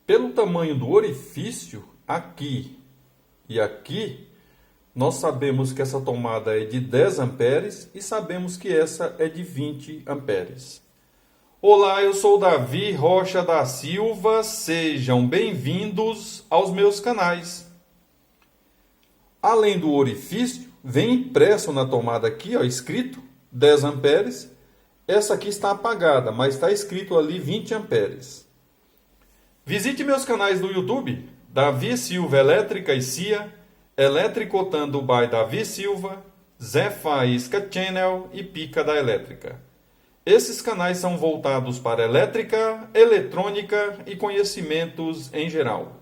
Pelo tamanho do orifício, aqui e aqui, nós sabemos que essa tomada é de 10 amperes e sabemos que essa é de 20 amperes. Olá, eu sou Davi Rocha da Silva, sejam bem-vindos aos meus canais. Além do orifício, vem impresso na tomada aqui, ó, escrito 10 amperes. Essa aqui está apagada, mas está escrito ali 20 amperes. Visite meus canais do YouTube, Davi Silva Elétrica e CIA, Eletricotando by Davi Silva, Zé Faísca Channel e Pica da Elétrica. Esses canais são voltados para elétrica, eletrônica e conhecimentos em geral.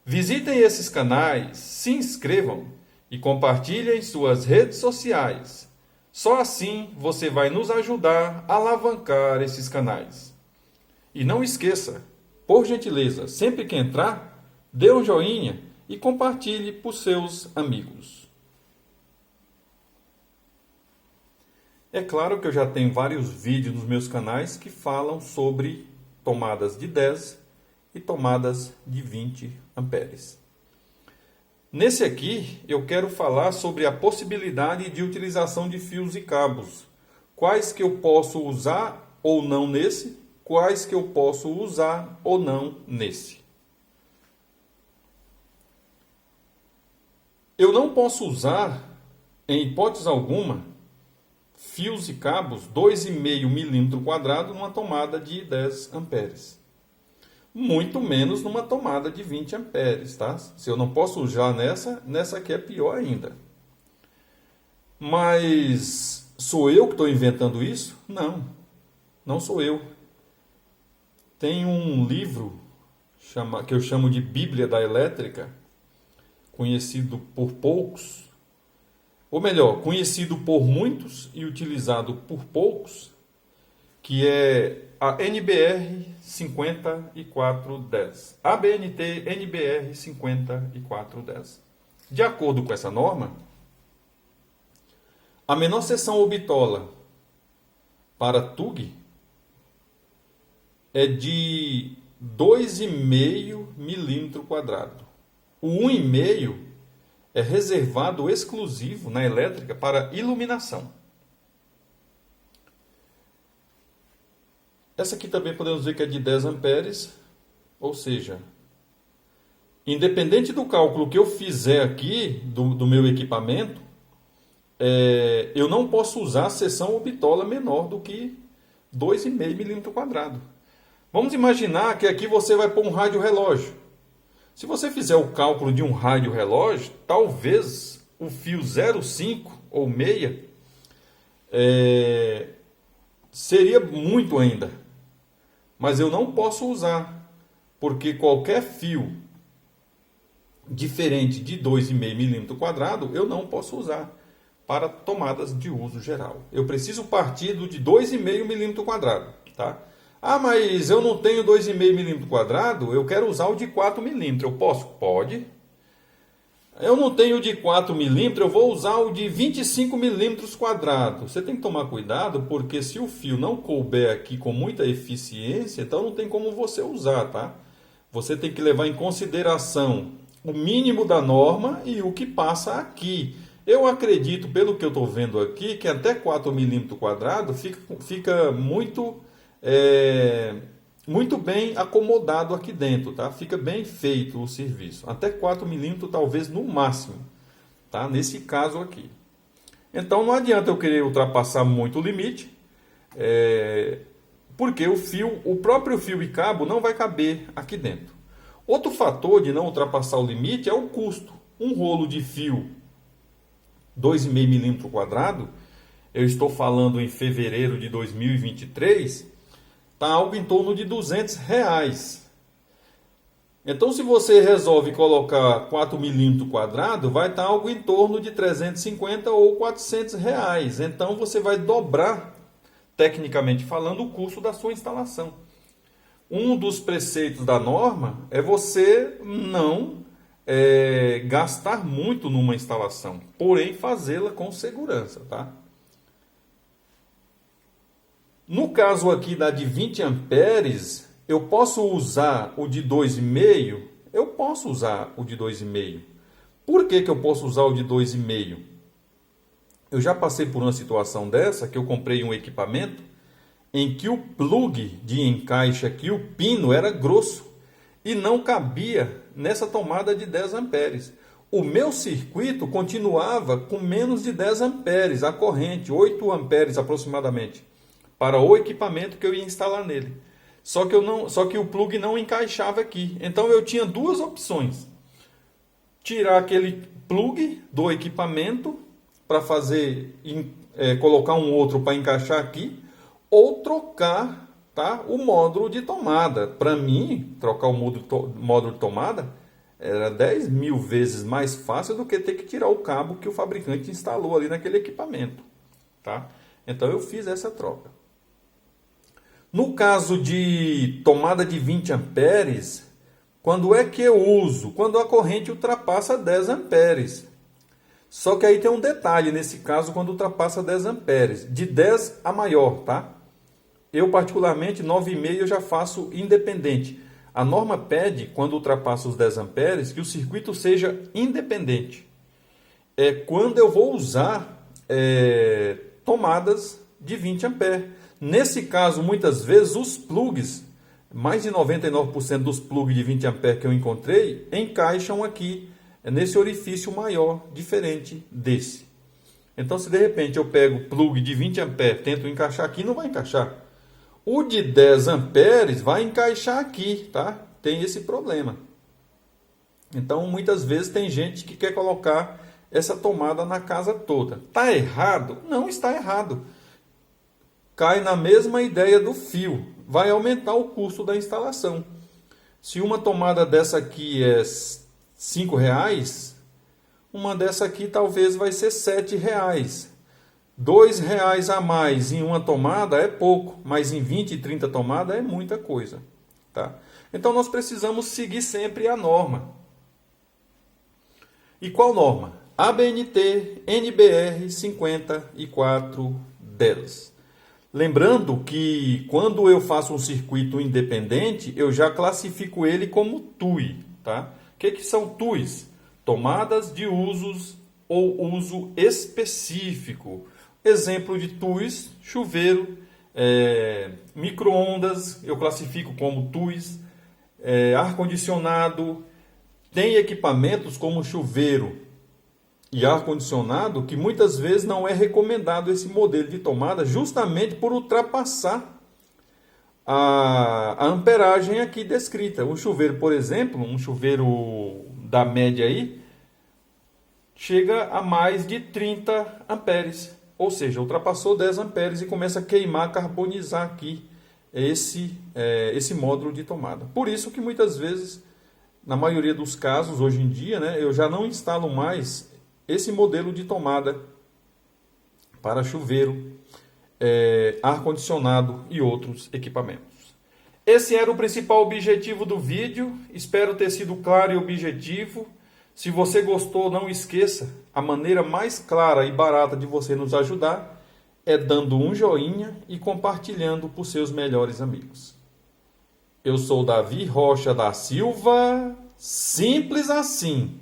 Visitem esses canais, se inscrevam e compartilhem em suas redes sociais. Só assim você vai nos ajudar a alavancar esses canais. E não esqueça, por gentileza, sempre que entrar, dê um joinha e compartilhe para os seus amigos. É claro que eu já tenho vários vídeos nos meus canais que falam sobre tomadas de 10 e tomadas de 20 amperes. Nesse aqui, eu quero falar sobre a possibilidade de utilização de fios e cabos. Quais que eu posso usar ou não nesse, quais que eu posso usar ou não nesse. Eu não posso usar, em hipótese alguma, fios e cabos 2,5 milímetro quadrado numa tomada de 10 amperes. Muito menos numa tomada de 20 amperes, tá? Se eu não posso usar nessa aqui é pior ainda. Mas sou eu que estou inventando isso? Não, não sou eu. Tem um livro que eu chamo de Bíblia da Elétrica, conhecido por poucos, ou melhor, conhecido por muitos e utilizado por poucos, que é a NBR 5410. ABNT NBR 5410. De acordo com essa norma, a menor seção obitola para TUG é de 2,5 milímetro quadrado. O 1,5 é reservado exclusivo na elétrica para iluminação. Essa aqui também podemos dizer que é de 10 amperes, ou seja, independente do cálculo que eu fizer aqui do meu equipamento, eu não posso usar a seção ou bitola menor do que 2,5 milímetro quadrado. Vamos imaginar que aqui você vai pôr um rádio relógio. Se você fizer o cálculo de um rádio relógio, talvez o fio 0,5 ou meia seria muito ainda. Mas eu não posso usar, porque qualquer fio diferente de 2,5 milímetro quadrado eu não posso usar para tomadas de uso geral. Eu preciso partir do de 2,5 milímetro quadrado, tá? Ah, mas eu não tenho 2,5 milímetro quadrado, eu quero usar o de 4 milímetros. Eu posso? Pode. Eu não tenho o de 4 milímetros, eu vou usar o de 25 milímetros quadrados. Você tem que tomar cuidado, porque se o fio não couber aqui com muita eficiência, então não tem como você usar, tá? Você tem que levar em consideração o mínimo da norma e o que passa aqui. Eu acredito, pelo que eu estou vendo aqui, que até 4 milímetros quadrados fica muito bem acomodado aqui dentro, tá? Fica bem feito o serviço. Até 4 milímetros talvez no máximo, tá? Nesse caso aqui. Então não adianta eu querer ultrapassar muito o limite, porque o próprio fio e cabo não vai caber aqui dentro. Outro fator de não ultrapassar o limite é o custo. Um rolo de fio 2,5 milímetro quadrado, eu estou falando em fevereiro de 2023, está algo em torno de R$200. Então, se você resolve colocar 4 milímetros quadrados, vai estar algo em torno de 350 ou R$400. Então, você vai dobrar, tecnicamente falando, o custo da sua instalação. Um dos preceitos da norma é você não gastar muito numa instalação, porém fazê-la com segurança, tá? No caso aqui da de 20 amperes, Eu posso usar o de 2,5? Eu posso usar o de 2,5. Por que eu posso usar o de 2,5? Eu já passei por uma situação dessa, que eu comprei um equipamento em que o plug de encaixe aqui, o pino, era grosso e não cabia nessa tomada de 10 amperes. O meu circuito continuava com menos de 10 amperes, a corrente, 8 amperes aproximadamente, para o equipamento que eu ia instalar nele. Só que o plug não encaixava aqui. Então eu tinha duas opções: tirar aquele plug do equipamento para colocar um outro para encaixar aqui, ou trocar, tá, o módulo de tomada. Para mim, trocar o módulo de tomada era 10.000 vezes mais fácil do que ter que tirar o cabo que o fabricante instalou ali naquele equipamento, tá? Então eu fiz essa troca. No caso de tomada de 20 amperes, quando é que eu uso? Quando a corrente ultrapassa 10 amperes. Só que aí tem um detalhe nesse caso, quando ultrapassa 10 amperes. De 10 a maior, tá? Eu particularmente, 9,5 eu já faço independente. A norma pede, quando ultrapassa os 10 amperes, que o circuito seja independente. É quando eu vou usar tomadas de 20 amperes. Nesse caso, muitas vezes, os plugs, mais de 99% dos plugs de 20 amperes que eu encontrei, encaixam aqui, nesse orifício maior, diferente desse. Então, se de repente eu pego o plug de 20 amperes, tento encaixar aqui, não vai encaixar. O de 10 amperes vai encaixar aqui, tá? Tem esse problema. Então, muitas vezes tem gente que quer colocar essa tomada na casa toda. Está errado? Não está errado. Cai na mesma ideia do fio. Vai aumentar o custo da instalação. Se uma tomada dessa aqui é R$5, uma dessa aqui talvez vai ser R$7. R$2 a mais em uma tomada é pouco, mas em 20 e 30 tomadas é muita coisa, tá? Então nós precisamos seguir sempre a norma. E qual norma? ABNT NBR 5410. Lembrando que quando eu faço um circuito independente, eu já classifico ele como TUI, tá? O que são TUIs? Tomadas de usos ou uso específico. Exemplo de TUIs: chuveiro, micro-ondas, eu classifico como TUIs, ar-condicionado. Tem equipamentos como chuveiro e ar-condicionado que muitas vezes não é recomendado esse modelo de tomada, justamente por ultrapassar a amperagem aqui descrita. O chuveiro, por exemplo, um chuveiro da média aí, chega a mais de 30 amperes. Ou seja, ultrapassou 10 amperes e começa a queimar, carbonizar aqui esse módulo de tomada. Por isso que muitas vezes, na maioria dos casos, hoje em dia, né, eu já não instalo mais esse modelo de tomada para chuveiro, ar-condicionado e outros equipamentos. Esse era o principal objetivo do vídeo. Espero ter sido claro e objetivo. Se você gostou, não esqueça, a maneira mais clara e barata de você nos ajudar é dando um joinha e compartilhando para os seus melhores amigos. Eu sou Davi Rocha da Silva, simples assim.